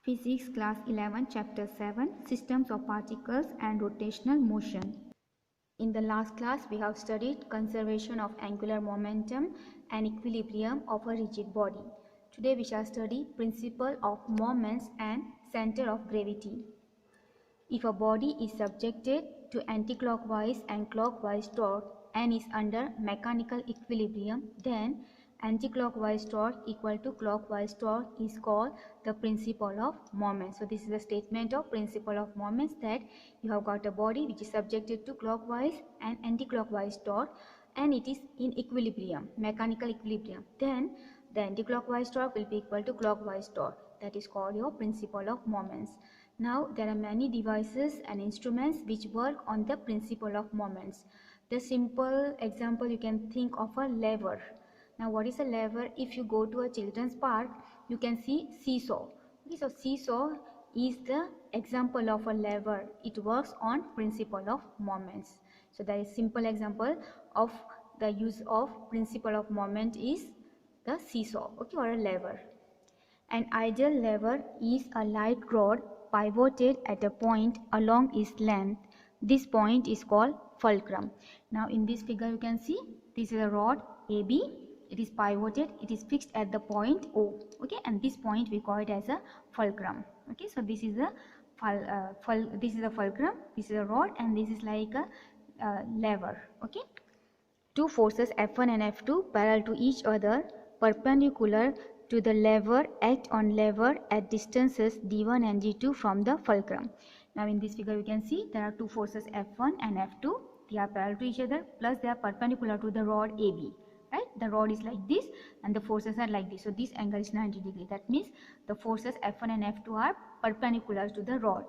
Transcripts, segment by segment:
Physics Class 11 Chapter 7 Systems of Particles and Rotational Motion. In the last class we have studied conservation of angular momentum and equilibrium of a rigid body. Today we shall study principle of moments and center of gravity. If a body is subjected to anticlockwise and clockwise torque and is under mechanical equilibrium, then anticlockwise torque equal to clockwise torque is called the principle of moment. So this is a statement of principle of moments, that you have got a body which is subjected to clockwise and anticlockwise torque and it is in equilibrium, mechanical equilibrium. Then the anticlockwise torque will be equal to clockwise torque. That is called your principle of moments. Now there are many devices and instruments which work on the principle of moments. The simple example you can think of a lever. Now what is a lever? If you go to a children's park, you can see seesaw. Okay, so seesaw is the example of a lever. It works on principle of moments. So that is simple example of the use of principle of moment is the seesaw, okay, or a lever. An ideal lever is a light rod pivoted at a point along its length. This point is called fulcrum. Now in this figure you can see this is a rod AB. It is pivoted. It is fixed at the point O. Okay, and this point we call it as a fulcrum. Okay, so this is a fulcrum. This is a rod, and this is like a lever. Okay, two forces F1 and F2 parallel to each other, perpendicular to the lever, act on lever at distances d1 and d2 from the fulcrum. Now in this figure you can see there are two forces F1 and F2. They are parallel to each other, plus they are perpendicular to the rod AB. Right? The rod is like this and the forces are like this. So this angle is 90 degrees. That means the forces F1 and F2 are perpendicular to the rod.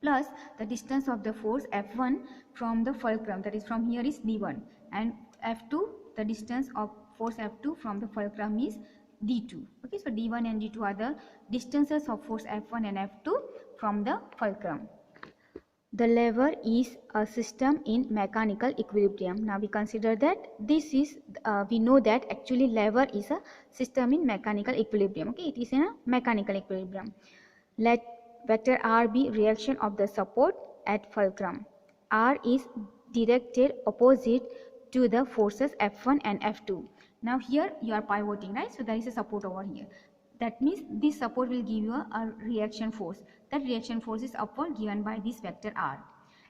Plus the distance of the force F1 from the fulcrum, that is from here, is d1, and F2, the distance of force F2 from the fulcrum is d2. Okay, so d1 and d2 are the distances of force F1 and F2 from the fulcrum. The lever is a system in mechanical equilibrium. Now we consider that this is we know that actually lever is a system in mechanical equilibrium. Okay, it is in a mechanical equilibrium. Let vector R be reaction of the support at fulcrum. R is directed opposite to the forces F1 and F2. Now here you are pivoting, right? So there is a support over here. That means this support will give you a reaction force. That reaction force is upward given by this vector R.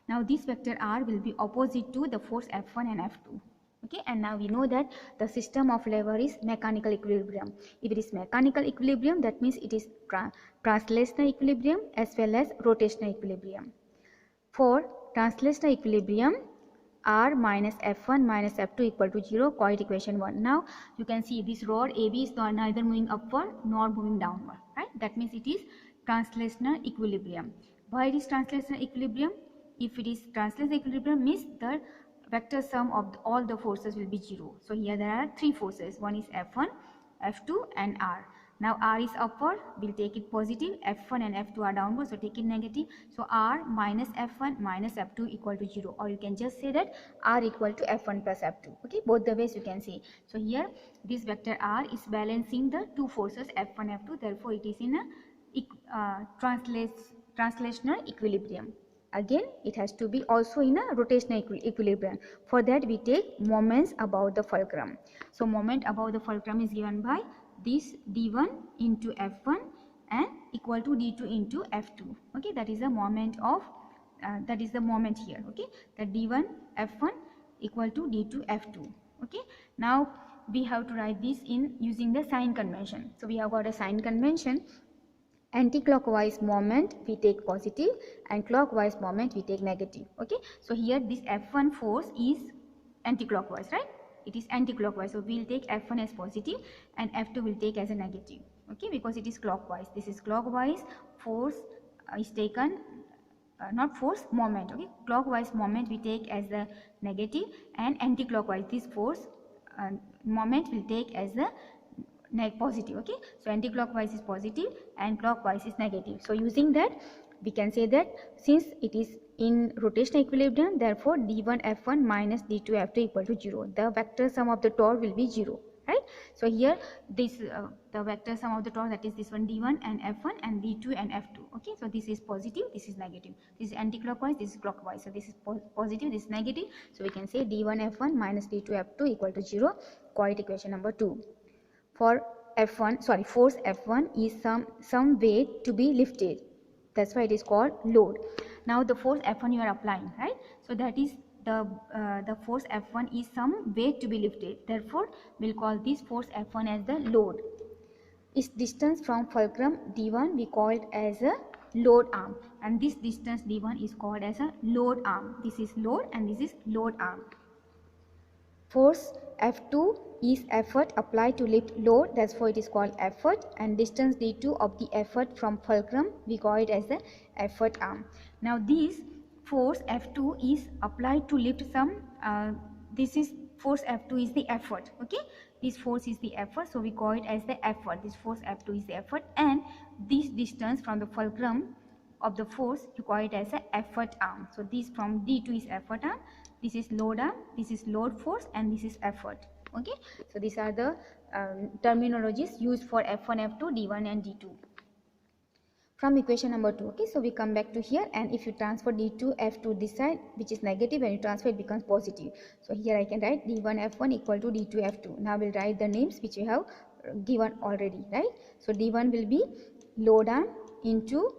Now this vector R will be opposite to the force F1 and F2. Okay, and now we know that the system of lever is mechanical equilibrium. If it is mechanical equilibrium, that means it is translational equilibrium as well as rotational equilibrium. For translational equilibrium, R minus F1 minus F2 equal to 0, coordinate equation 1. Now you can see this rod AB is neither moving upward nor moving downward, right? That means it is translational equilibrium. Why it is translational equilibrium? If it is translational equilibrium, means the vector sum of all the forces will be 0. So here there are three forces. One is F1, F2 and R. Now R is upward, we'll take it positive. F1 and F2 are downward, so take it negative. So R minus F1 minus F2 equal to 0. Or you can just say that R equal to F1 plus F2. Okay, both the ways you can say. So here this vector R is balancing the two forces F1 F2. Therefore it is in a translational equilibrium. Again, it has to be also in a rotational equilibrium. For that we take moments above the fulcrum. So moment above the fulcrum is given by this d1 into F1 and equal to d2 into F2. Okay, that is the moment of that is the moment here. Okay, the d1 F1 equal to d2 F2. Okay, now we have to write this in using the sign convention. So we have got a sign convention. Anti-clockwise moment we take positive and clockwise moment we take negative. Okay, so here this F1 force is anti-clockwise, right? It is anti-clockwise, so we will take F1 as positive and F2 will take as a negative. Okay, because it is clockwise. This is clockwise force is taken, not force, moment. Okay, clockwise moment we take as the negative, and anti-clockwise this force moment will take as the positive. Okay, so anti-clockwise is positive and clockwise is negative. So using that we can say that since it is in rotational equilibrium, therefore d1 F1 minus d2 F2 equal to 0. The vector sum of the torque will be 0, right? So here this the vector sum of the torque, that is this one d1 and f1 and d2 and f2. Okay, so this is positive, this is negative, this is anti-clockwise, this is clockwise. So this is positive, this is negative. So we can say d1 f1 minus d2 f2 equal to 0. Quite equation number 2. For force f1 is some weight to be lifted. That's why it is called load. Now the force f1 you are applying, right? So that is the force f1 is some weight to be lifted. Therefore we'll call this force f1 as the load. Its distance from fulcrum d1 we call it as a load arm, and this distance d1 is called as a load arm. This is load and this is load arm. Force F2 is effort applied to lift load, therefore it is called effort, and distance d2 of the effort from fulcrum we call it as the effort arm. Now this force F2 is applied to lift some, this is force F2 is the effort. Okay, this force is the effort, so we call it as the effort. This force F2 is the effort, and this distance from the fulcrum of the force you call it as a effort arm. So this from d2 is effort arm, this is load arm, this is load force, and this is effort. Okay, so these are the terminologies used for f1, f2, d1 and d2 from equation number 2. Okay, so we come back to here, and if you transfer d2 f2 this side, which is negative, when you transfer it becomes positive. So here I can write d1 f1 equal to d2 f2. Now we'll write the names which we have given already, right? So d1 will be load arm into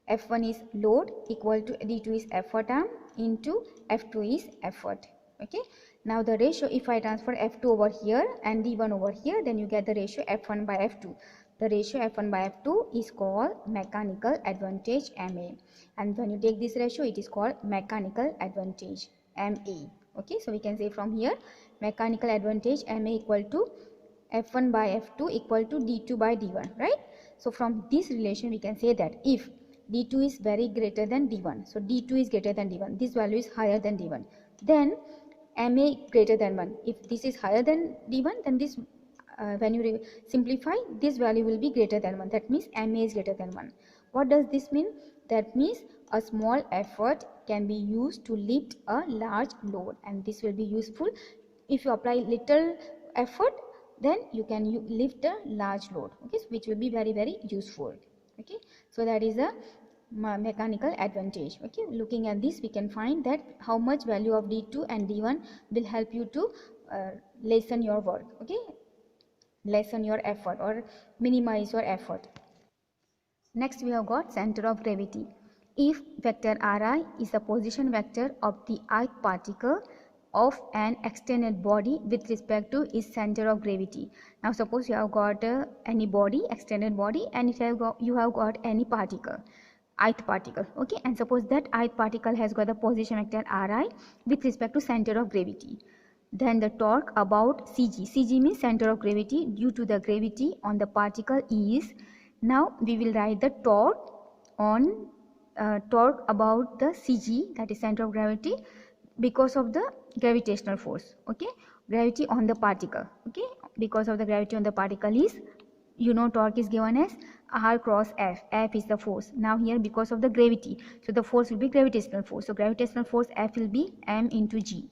f1 is load equal to d2 is effort arm into f2 is effort. Okay, now the ratio, if I transfer f2 over here and d1 over here, then you get the ratio f1 by f2. The ratio f1 by f2 is called mechanical advantage MA, and when you take this ratio it is called mechanical advantage MA. Okay, so we can say from here mechanical advantage MA equal to f1 by f2 equal to d2 by d1, right? So from this relation we can say that if d2 is very greater than d1, so d2 is greater than d1, this value is higher than d1, then MA greater than 1. If this is higher than d1, then this when you simplify, this value will be greater than 1. That means MA is greater than 1. What does this mean? That means a small effort can be used to lift a large load, and this will be useful. If you apply little effort, then you can lift a large load, okay, which will be very useful. Okay, so that is a mechanical advantage. Okay, looking at this we can find that how much value of d2 and d1 will help you to lessen your work. Okay, lessen your effort or minimize your effort. Next we have got center of gravity. If vector Ri is the position vector of the ith particle of an extended body with respect to its center of gravity. Now suppose you have got any body, extended body, and if you have got any particle, ith particle, okay, and suppose that ith particle has got the position vector Ri with respect to center of gravity, then the torque about Cg means center of gravity due to the gravity on the particle is, now we will write the torque on torque about the Cg, that is center of gravity, because of the gravitational force. Okay, gravity on the particle. Okay, because of the gravity on the particle is, you know, torque is given as R cross F. F is the force. Now here because of the gravity, so the force will be gravitational force. So gravitational force F will be m into g,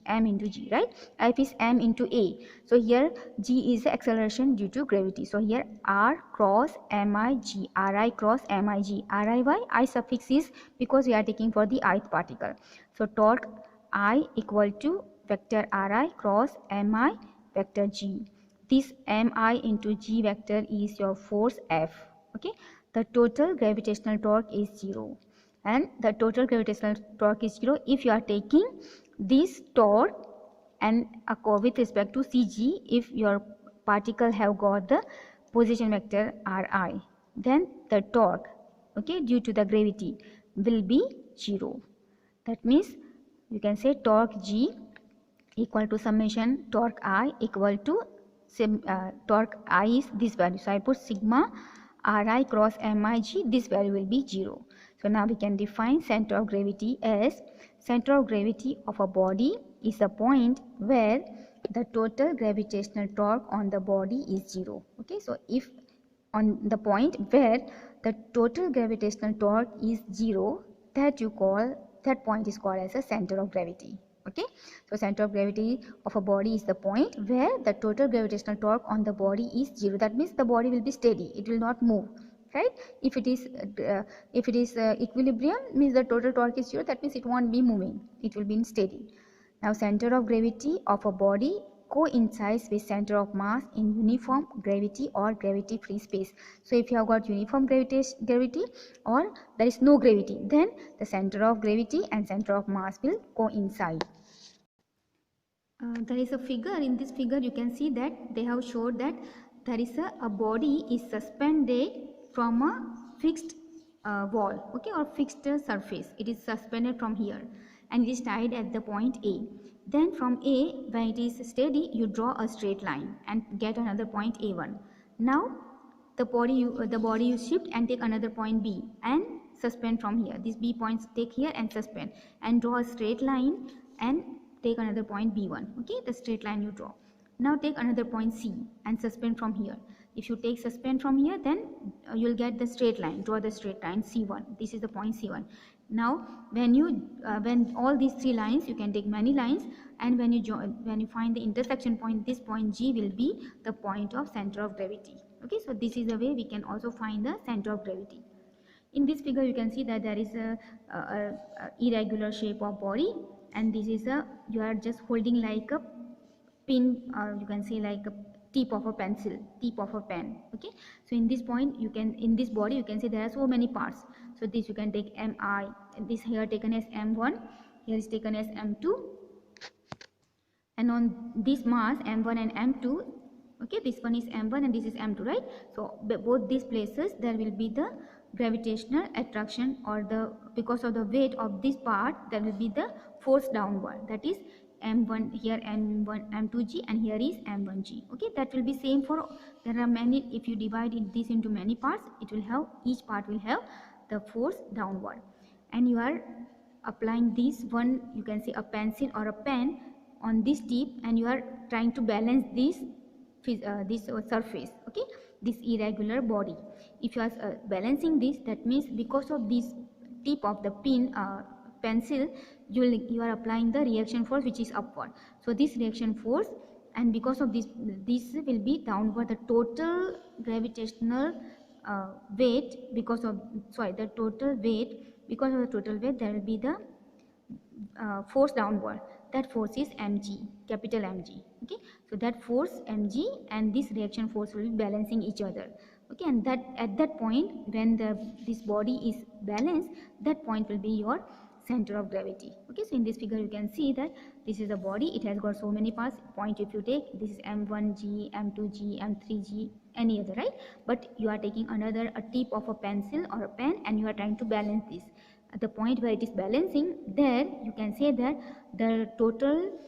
right? F is m into a. So here g is the acceleration due to gravity. So here R cross mig, Ri cross mig. Ri why? I suffix is because we are taking for the ith particle. So torque I equal to vector Ri cross mi vector g. This mi into g vector is your force F. Okay, the total gravitational torque is 0, and the total gravitational torque is 0 if you are taking this torque and with respect to Cg, if your particle have got the position vector Ri, then the torque, okay, due to the gravity will be 0. That means you can say torque G equal to summation torque I equal to torque I is this value. So I put sigma Ri cross mig, this value will be 0. So now we can define center of gravity as center of gravity of a body is a point where the total gravitational torque on the body is 0. Okay, so if on the point where the total gravitational torque is 0, that point is called as a center of gravity. Okay, so center of gravity of a body is the point where the total gravitational torque on the body is 0. That means the body will be steady, it will not move, right? If it is equilibrium, means the total torque is 0, that means it won't be moving, it will be in steady. Now center of gravity of a body coincides with center of mass in uniform gravity or gravity free space. So if you have got uniform gravity or there is no gravity, then the center of gravity and center of mass will coincide. There is a figure. In this figure you can see that they have showed that there is a body is suspended from a fixed wall, okay, or fixed surface. It is suspended from here and it is tied at the point A. Then from A, when it is steady, you draw a straight line and get another point A1. Now the body you shift and take another point B and suspend from here. These B points take here and suspend and draw a straight line and take another point B1. Okay, the straight line you draw. Now take another point C and suspend from here. If you take suspend from here, then you will get the straight line. Draw the straight line C1. This is the point C1. Now when all these three lines, you can take many lines, and when you find the intersection point, this point G will be the point of center of gravity. Okay, so this is the way we can also find the center of gravity. In this figure you can see that there is a irregular shape of body, and this is you are just holding like a pin, or you can say like a tip of a pencil, tip of a pen. Okay, so in this point in this body you can see there are so many parts. So this you can take Mi, this here taken as M1, here is taken as M2, and on this mass M1 and M2, okay, this one is M1 and this is M2, right? So both these places there will be the gravitational attraction, or because of the weight of this part there will be the force downward, that is M1 here, M1 M2G, and here is M1G. Okay, that will be same for, there are many, if you divide this into many parts, it will have, each part will have the force downward, and you are applying this one, you can say a pencil or a pen on this tip, and you are trying to balance this surface, okay, this irregular body. If you are balancing this, that means because of this tip of the pencil, you are applying the reaction force which is upward. So this reaction force, and because of this will be downward. The total gravitational weight, because of the total weight, because of the total weight there will be the force downward. That force is mg, capital Mg. Okay, so that force mg and this reaction force will be balancing each other. Okay, and that at that point when this body is balanced, that point will be your center of gravity. Okay, so in this figure you can see that this is a body, it has got so many parts. Point if you take, this is M1G, M2G, M3G, any other, right? But you are taking a tip of a pencil or a pen, and you are trying to balance this. At the point where it is balancing, there you can say that the total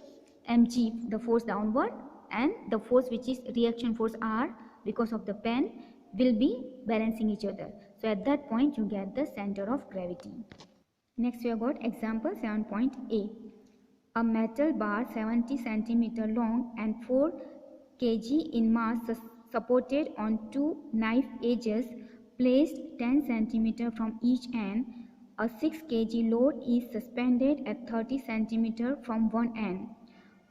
mg, the force downward, and the force which is reaction force r, because of the pen, will be balancing each other. So at that point you get the center of gravity. Next we have got example 7.a. A metal bar 70 cm long and 4 kg in mass supported on two knife edges placed 10 cm from each end. A 6 kg load is suspended at 30 cm from one end.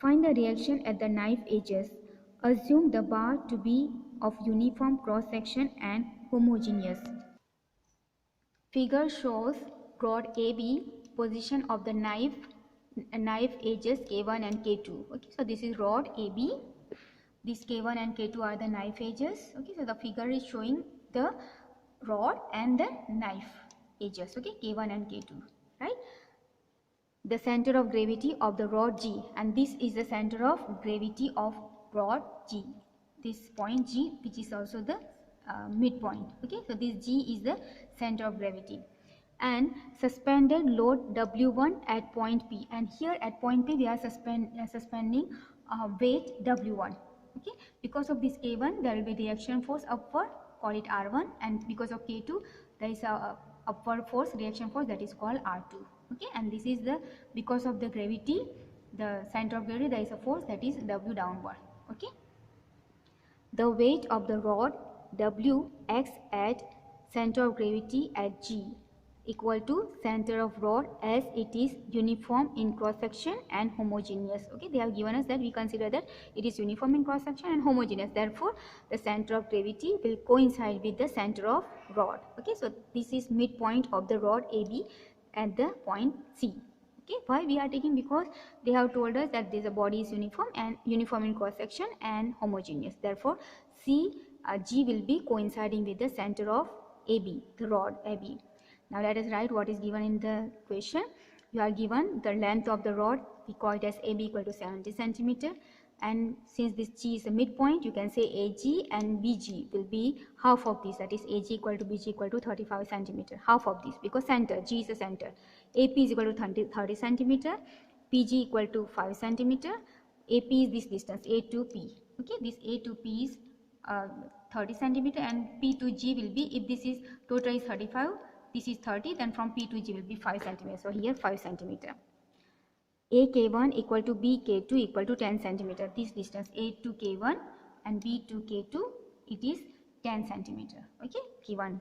Find the reaction at the knife edges. Assume the bar to be of uniform cross section and homogeneous. Figure shows rod AB, position of the knife edges K1 and K2. Okay, so this is rod AB. This K1 and K2 are the knife edges. Okay, so the figure is showing the rod and the knife edges. Okay, K1 and K2, right? The center of gravity of the rod G, and this is the center of gravity of rod G. This point G, which is also the midpoint. Okay, so this G is the center of gravity, and suspended load W1 at point P, and here at point P we are suspending weight W1. Okay, because of this K1 there will be reaction force upward, call it R1, and because of K2 there is a upward force, reaction force, that is called R2. Okay, and this is the, because of the gravity, the center of gravity, there is a force, that is W downward. Okay, the weight of the rod W acts at center of gravity at G. equal to center of rod as it is uniform in cross section and homogeneous. Okay, they have given us that we consider that it is uniform in cross section and homogeneous, therefore the center of gravity will coincide with the center of rod. Okay, so this is midpoint of the rod AB at the point C. Okay, why we are taking? Because they have told us that this body is uniform in cross section and homogeneous, therefore G will be coinciding with the center of AB, the rod AB. Now let us write what is given in the question. You are given the length of the rod, we call it as AB equal to 70 centimeter, and since this G is a midpoint, you can say AG and BG will be half of this, that is AG equal to BG equal to 35 centimeter, half of this, because center, G is a center. AP is equal to 30 centimeter, PG equal to 5 centimeter, AP is this distance, A to P. Okay, this A to P is 30 centimeter and P to G will be, if this is total is 35, this is 30, then from P to G will be 5 centimeter. So here 5 centimeter. A K1 equal to B K2 equal to 10 centimeter. This distance A to K1 and B to K2, it is 10 centimeter. Okay, K1.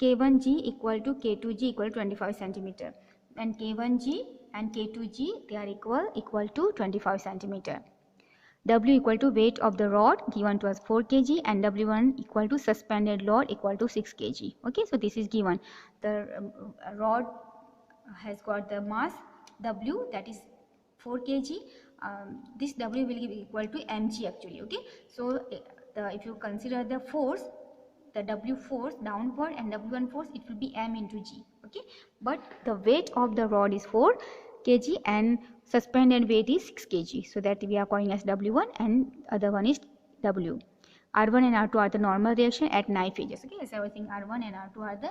K1G equal to K2G equal to 25 centimeter. And K1G and K2G, they are equal to 25 centimeter. W equal to weight of the rod given to us 4 kg and W1 equal to suspended load equal to 6 kg. Okay, so this is given. The rod has got the mass W, that is 4 kg. This W will be equal to mg actually. Okay, so if you consider the force, the W force downward and W1 force, it will be m into g. Okay, but the weight of the rod is 4 kg and suspended weight is 6 kg, so that we are calling as W1 and other one is W. R1 and R2 are the normal reaction at knife edges. Okay, so I think R1 and R2 are the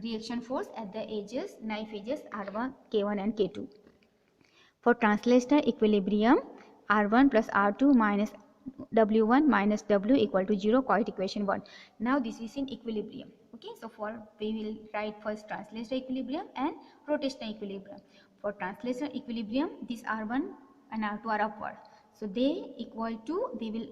reaction force at the edges, knife edges, R1, K1 and K2. For translational equilibrium, R1 plus R2 minus W1 minus W equal to 0, call it equation 1. Now this is in equilibrium. Okay, so we will write first translational equilibrium and rotational equilibrium. For translational equilibrium, this R1 and R2 are upward, so they will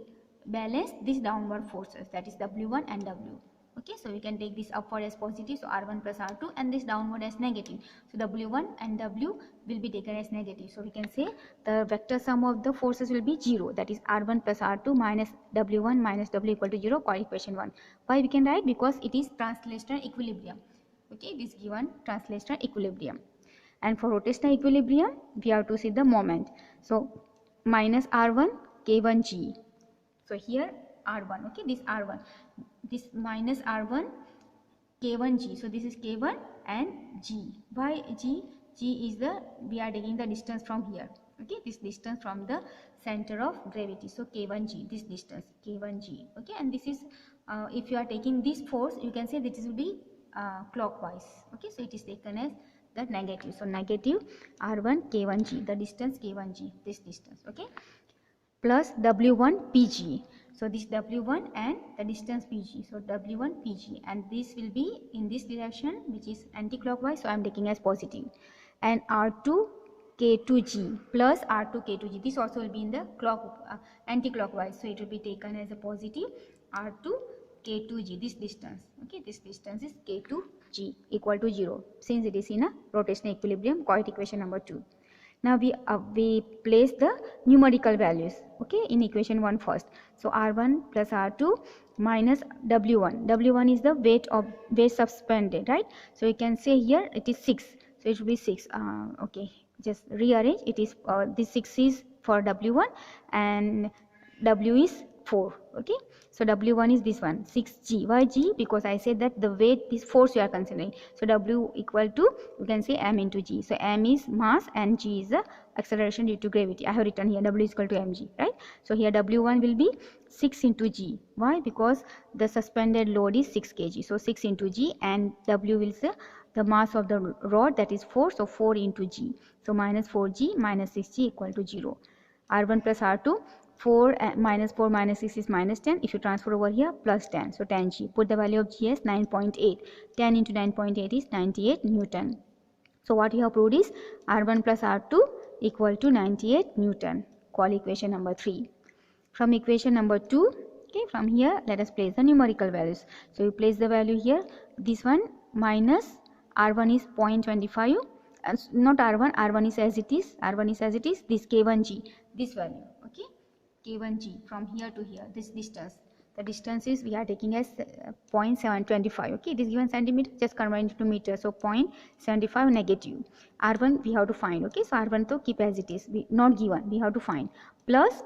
balance these downward forces, that is W1 and W. Okay, so we can take this upward as positive, so R1 plus R2, and this downward as negative, so W1 and W will be taken as negative. So we can say the vector sum of the forces will be 0, that is R1 plus R2 minus W1 minus W equal to 0, call equation 1. Why we can write? Because it is translational equilibrium. Okay, this given translational equilibrium. And for rotational equilibrium, we have to see the moment. So minus R1 K1G. So here R1, okay, this R1, this minus R1 K1G. So this is K1 and G. Why G? G is we are taking the distance from here. Okay, this distance from the center of gravity. So K1G, this distance K1G. Okay, and this is if you are taking this force, you can say this will be clockwise. Okay, so it is taken as the negative. So negative R1 K1G, the distance K1G, this distance. Okay, plus W1 PG. So this W1 and the distance PG. So W1 PG, and this will be in this direction, which is anti-clockwise. So I am taking as positive. And R2 K2G plus R2 K2G. This also will be in the anti-clockwise. So it will be taken as a positive R2 K2G. This distance. Okay, this distance is K2G equal to 0. Since it is in a rotational equilibrium, call it equation number 2. Now we place the numerical values, okay, in equation 1 first. So R1 plus R2 minus W1. W1 is the weight suspended, right? So you can say here it is 6. So it will be 6. Okay, just rearrange. It is this 6 is for W1 and W is 4. Okay, so W1 is this one, 6G. Why G? Because I said that the weight, this force you are considering. So W equal to, you can say M into G. So M is mass and G is the acceleration due to gravity. I have written here W is equal to mg, right? So here W1 will be 6 into G. Why? Because the suspended load is 6 kg. So 6 into G, and W will say the mass of the rod, that is 4. So 4 into G. So minus 4G minus 6G equal to 0. R1 plus R2. 4 minus 4 minus 6 is minus 10. If you transfer over here, plus 10. So 10G. Put the value of G as 9.8. 10 into 9.8 is 98 Newton. So what you have proved is R1 plus R2 equal to 98 Newton. Call equation number 3. From equation number 2, okay, from here let us place the numerical values. So you place the value here. This one minus R1 is 0.25, and not R1 is as it is, this K1G, this value, okay, K1G from here to here, this distance. The distance is we are taking as 0.725, okay, it is given centimeter, just convert into meter, so 0.75 negative. R1 we have to find, okay, so R1 to keep as it is, not given, we have to find, plus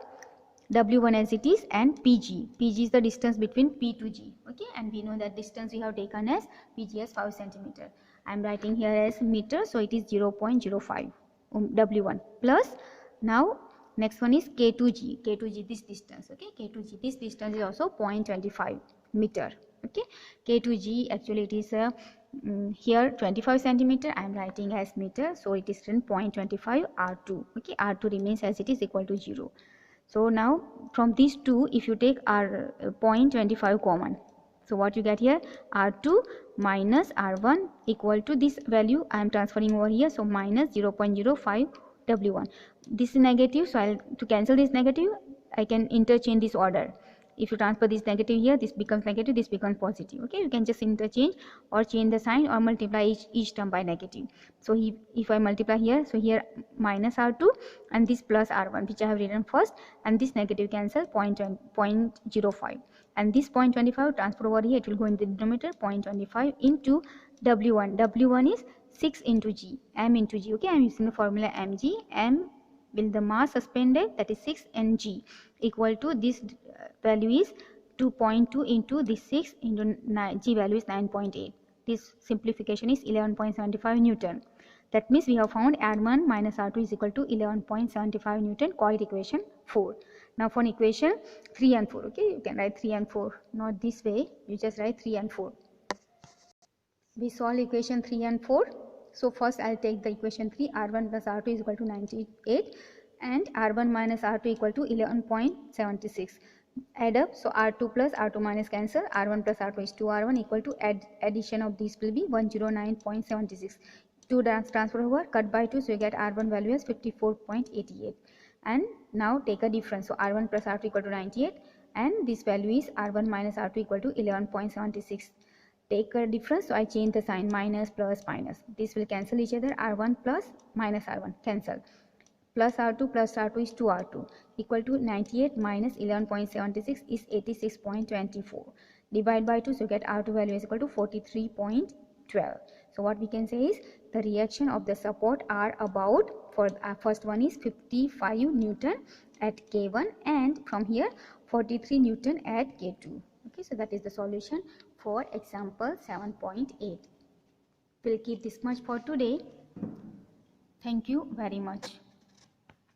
W1 as it is, and PG is the distance between P to G, okay, and we know that distance we have taken as PG as 5 centimeter. I am writing here as meter, so it is 0.05 W1 plus. Now next one is K2G, this distance, okay, K2G, this distance is also 0.25 meter, okay. K2G actually it is here 25 centimeter, I am writing as meter, so it is 0.25 R2, okay, R2 remains as it is, equal to 0. So now from these two, if you take R 0.25 common, so what you get here, R2 minus R1 equal to this value I am transferring over here, so minus 0.05 W1. This is negative, so to cancel this negative I can interchange this order. If you transfer this negative here, this becomes negative, this becomes positive, okay. You can just interchange or change the sign or multiply each term by negative. So if I multiply here, so here minus R2 and this plus R1, which I have written first, and this negative cancel, 0.05, and this 0.25 transfer over here, it will go in the denominator, 0.25 into W1 is 6 into G, M into G, okay. I am using the formula mg, M will the mass suspended, that is 6 Ng, equal to this value is 2.2 into this 6 into 9, G value is 9.8. This simplification is 11.75 Newton. That means we have found R1 minus R2 is equal to 11.75 Newton, call it equation 4. Now for equation 3 and 4, okay, you can write 3 and 4, not this way, you just write 3 and 4. We solve equation 3 and 4. So first I'll take the equation 3, R1 plus R2 is equal to 98 and R1 minus R2 equal to 11.76. Add up, so R2 plus R2 minus cancel, R1 plus R2 is 2R1 equal to addition of these will be 109.76. 2 transfer over, cut by 2, so you get R1 value as 54.88. And now take a difference, so R1 plus R2 equal to 98 and this value is R1 minus R2 equal to 11.76. Take a difference, so I change the sign, minus plus minus, this will cancel each other, R1 plus minus R1 cancel, plus R2 is 2R2 equal to 98 minus 11.76 is 86.24. Divide by 2, so get R2 value is equal to 43.12. So what we can say is the reaction of the support are about, for first one is 55 Newton at K1 and from here 43 Newton at K2. Okay, so that is the solution for example 7.8. We'll keep this much for today. Thank you very much.